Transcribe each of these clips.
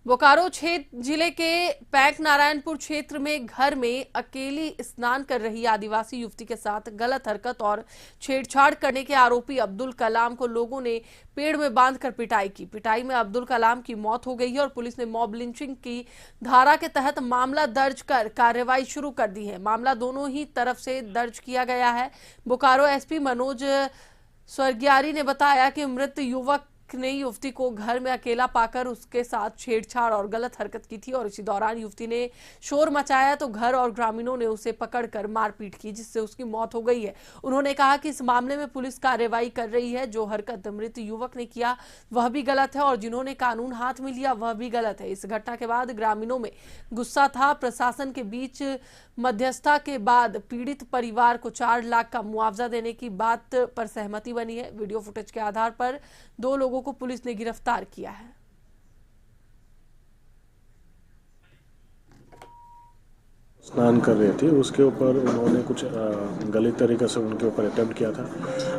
बोकारो जिले के पैंक नारायणपुर क्षेत्र में घर में अकेली स्नान कर रही आदिवासी युवती के साथ गलत हरकत और छेड़छाड़ करने के आरोपी अब्दुल कलाम को लोगों ने पेड़ में बांधकर पिटाई की। पिटाई में अब्दुल कलाम की मौत हो गई है और पुलिस ने मॉब लिंचिंग की धारा के तहत मामला दर्ज कर कार्रवाई शुरू कर दी है। मामला दोनों ही तरफ से दर्ज किया गया है। बोकारो एसपी मनोज स्वर्गियारी ने बताया कि मृत युवक ने युवती को घर में अकेला पाकर उसके साथ छेड़छाड़ और गलत हरकत की थी और इसी दौरान युवती ने शोर मचाया तो घर और ग्रामीणों ने उसे पकड़कर मारपीट की, जिससे उसकी मौत हो गई है। उन्होंने कहा कि इस मामले में पुलिस कार्रवाई कर रही है। जो हरकत मृत युवक ने किया वह भी गलत है और जिन्होंने कानून हाथ में लिया वह भी गलत है। इस घटना के बाद ग्रामीणों में गुस्सा था। प्रशासन के बीच मध्यस्थता के बाद पीड़ित परिवार को 4 लाख का मुआवजा देने की बात पर सहमति बनी है। वीडियो फुटेज के आधार पर 2 लोगों को पुलिस ने गिरफ्तार किया है। स्नान कर रहे थे, उसके ऊपर उन्होंने कुछ गलत तरीके से उनके ऊपर अटेम्प्ट किया था।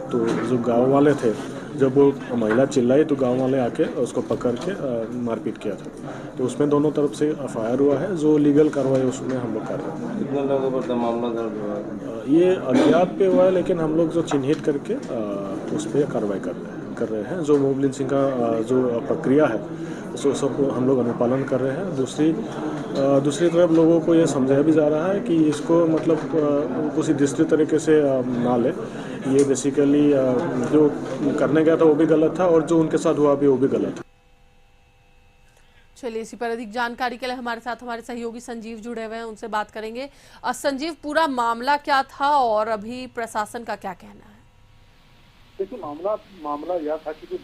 तो जो गांव वाले थे, जब वो महिला चिल्लाई तो गांव वाले आके उसको पकड़ के मारपीट किया था। तो उसमें दोनों तरफ से एफआईआर हुआ है। जो लीगल कार्रवाई उसमें हम लोग कर रहे हैं। कितने लोगों पर मामला दर्ज हुआ है? ये अज्ञात पे हुआ है, लेकिन हम लोग जो चिन्हित करके उस पर कार्रवाई कर रहे हैं। जो मॉब लिंचिंग का जो प्रक्रिया है उसको सब हम लोग अनुपालन कर रहे हैं। दूसरी तरफ लोगों को ये समझाया भी जा रहा है कि इसको मतलब किसी दूसरे तरीके से ना ले। ये बेसिकली जो करने गया था वो भी गलत था और जो उनके साथ हुआ भी वो भी गलत था। चलिए, इसी पर अधिक जानकारी के लिए हमारे साथ हमारे सहयोगी संजीव जुड़े हुए हैं, उनसे बात करेंगे। संजीव, पूरा मामला क्या था और अभी प्रशासन का क्या कहना है? देखिए, मामला यह था कि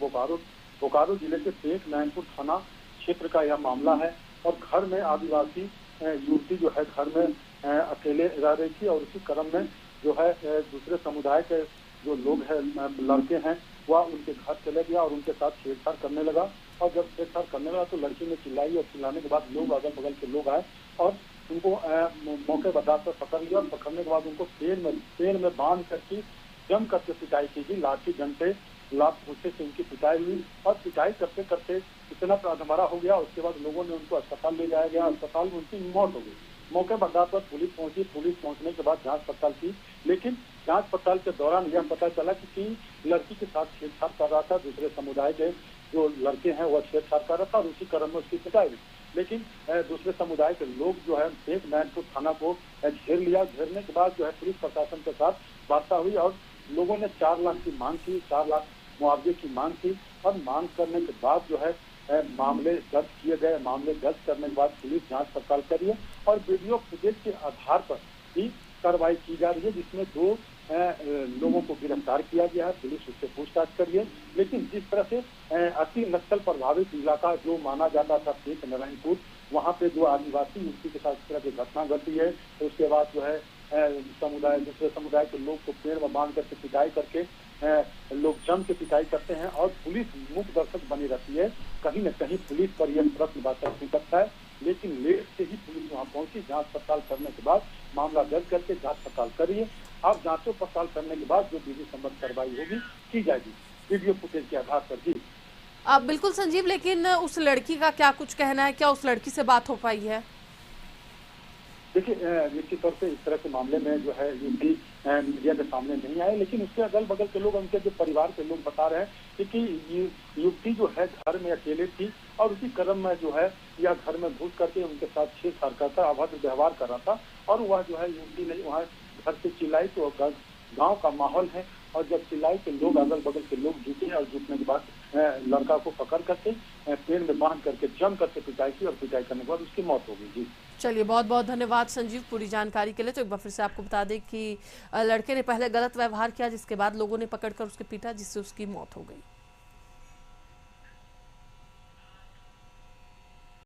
बोकारो जिले के पैंक नारायणपुर थाना क्षेत्र का यह मामला है और घर में आदिवासी युवती जो है घर में अकेले रह रही थी और उसी क्रम में जो है दूसरे समुदाय के जो लोग हैं, लड़के हैं, वह उनके घर चले गया और उनके साथ छेड़छाड़ करने लगा। और जब छेड़छाड़ करने लगा तो लड़की ने चिल्लाई और चिल्लाने के बाद लोग अगल बगल के लोग आए और उनको मौके बर्दाश्त पर पकड़ लिया और पकड़ने के बाद उनको पेड़ में बांध करके जम करके पिटाई की गई। लाठी डंडे लात भूसे से उनकी पिटाई हुई और पिटाई करते करते इतना प्राणभरा हो गया। उसके बाद लोगों ने उनको अस्पताल ले जाया गया। अस्पताल में उनकी मौत हो गई। मौके पर आधार पर पुलिस पहुंची। पुलिस पहुंचने के बाद जांच पड़ताल की, लेकिन जांच पड़ताल के दौरान यह पता चला कि लड़की के साथ छेड़छाड़ कर रहा था। दूसरे समुदाय के जो लड़के हैं वह छेड़छाड़ कर रहा था और उसी क्रम में उसकी पिटाई हुई। लेकिन दूसरे समुदाय के लोग जो है पैंक नारायणपुर थाना को घेर लिया। घेरने के बाद जो है पुलिस प्रशासन के साथ वार्ता हुई और लोगों ने 4 लाख की मांग की, 4 लाख मुआवजे की मांग की और मांग करने के बाद जो है मामले दर्ज किए गए। मामले दर्ज करने के बाद पुलिस जांच पड़ताल कर रही है और वीडियो फुटेज के आधार पर ही कार्रवाई की जा रही है, जिसमें 2 लोगों को गिरफ्तार किया गया है। पुलिस उससे पूछताछ कर रही है। लेकिन जिस तरह से अति नक्सल प्रभावित इलाका जो माना जाता था पैंक नारायणपुर, वहाँ पे जो आदिवासी युवती के साथ इस तरह की घटना घटी है तो उसके बाद जो है दूसरे समुदाय के लोग को पेड़ में बांध करके पिटाई करके लोग जम के पिटाई करते हैं और पुलिस मूक दर्शक बनी रहती है। कहीं न कहीं पुलिस पर यह प्रश्नवाचक निकलता है, लेकिन लेट से ही पुलिस वहां पहुंची। जांच पड़ताल करने के बाद मामला दर्ज करके जांच पड़ताल करिए। अब जांचों पड़ताल करने के बाद जो विधि सम्मत कार्रवाई होगी की जाएगी वीडियो फुटेज के आधार पर ही। बिल्कुल संजीव, लेकिन उस लड़की का क्या कुछ कहना है? क्या उस लड़की से बात हो पाई है? देखिए, निश्चित तौर से इस तरह के मामले में जो है युवती मीडिया के सामने नहीं आए, लेकिन उसके अगल बगल के लोग, उनके जो परिवार के लोग बता रहे हैं कि युवती जो है घर में अकेले थी और उसी क्रम में जो है यह घर में घुस करके उनके साथ छेड़छाड़ करता, अभद्र व्यवहार कर रहा था और वह जो है युवती ने वहाँ घर से चिल्लाई तो गांव का माहौल है और जब चिल्लाई तो लोग अगल बगल के लोग जुटे और जुटने के बाद लड़का को पकड़ करके पेड़ में बांध करके जम करके पिटाई की और पिटाई करने के बाद उसकी मौत हो गई। जी चलिए, बहुत बहुत धन्यवाद संजीव पूरी जानकारी के लिए। तो एक बार फिर से आपको बता दें कि लड़के ने पहले गलत व्यवहार किया, जिसके बाद लोगों ने पकड़कर उसके पीटा, जिससे उसकी मौत हो गई।